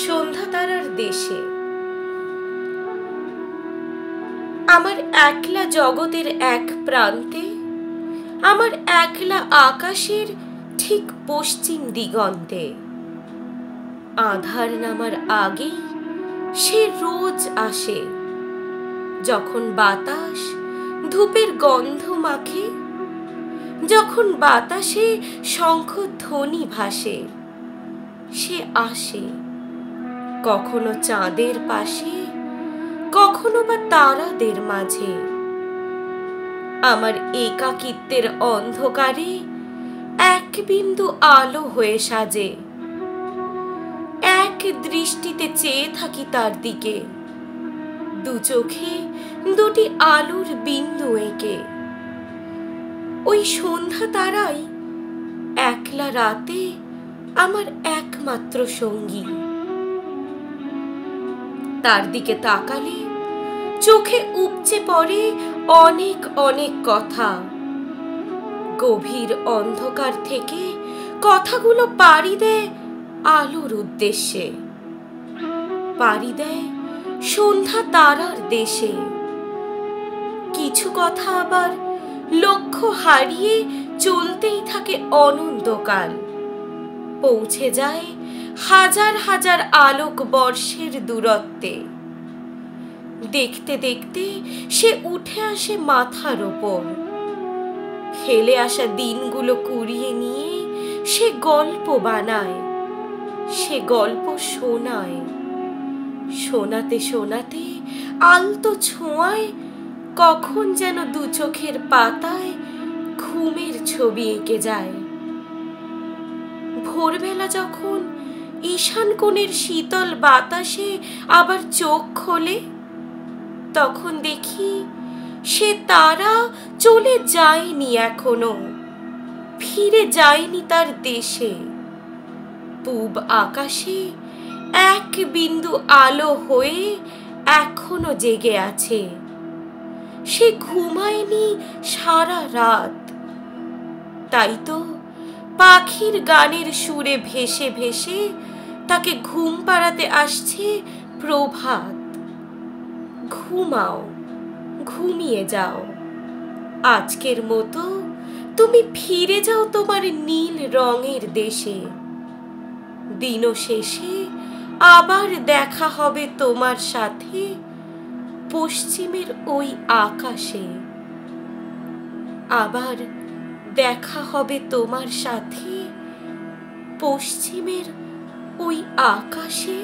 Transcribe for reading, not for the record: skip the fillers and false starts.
সন্ধ্যা তারার দেশে। আমার একলা জগতের এক প্রান্তে, আমার একলা আকাশের ঠিক পশ্চিম দিগন্তে, আধার নামার আগেই সে রোজ আসে। যখন বাতাস ধূপের গন্ধ মাখে, যখন বাতাসে শঙ্খধ্বনি ভাসে, সে আসে কখনো চাঁদের পাশে, কখনো বা তারাদের মাঝে। আমার একাকিত্বের অন্ধকারে এক বিন্দু আলো হয়ে সাজে। এক দৃষ্টিতে চেয়ে থাকি তার দিকে, দু চোখে দুটি আলোর বিন্দু এঁকে। ওই সন্ধ্যা তারাই একলা রাতে আমার একমাত্র সঙ্গী। তার দিকে তাকালে চোখে উপচে পড়ে অনেক অনেক কথা। গভীর অন্ধকার থেকে কথাগুলো পাড়ি দেয় আলোর উদ্দেশ্যে, পাড়ি দেয় সন্ধ্যা তারার দেশে। কিছু কথা আবার লক্ষ্য হারিয়ে চলতেই থাকে অনন্তকাল, পৌঁছে যায় হাজার হাজার আলোক বর্ষের দূরত্বে। দেখতে দেখতে সে উঠে আসে মাথার ওপর। ফেলে আসা দিনগুলো কুড়িয়ে নিয়ে সে গল্প বানায়, সে গল্প শোনায়। শোনাতে শোনাতে আলতো ছোঁয়ায় কখন যেন দু চোখের পাতায় ঘুমের ছবি এঁকে যায়। ভোরবেলা যখন ঈশান কোণের শীতল বাতাসে আবার চোখ খোলে, তখন দেখি সে তারা চলে যায়নি এখনো, ফিরে যায়নি তার দেশে। পূব আকাশে এক বিন্দু আলো হয়ে এখনো জেগে আছে। সে ঘুমায়নি সারা রাত, তাই তো পাখির গানের সুরে ভেসে ভেসে তাকে ঘুম পাড়াতে আসছে প্রভাত। ঘুমাও, ঘুমিয়ে যাও, আজকের মতো তুমি ফিরে যাও তোমার নীল রঙের দেশে। দিন শেষে আবার দেখা হবে তোমার সাথে পশ্চিমের ওই আকাশে। আবার দেখা হবে তোমার সাথে পশ্চিমের ওই আকাশে।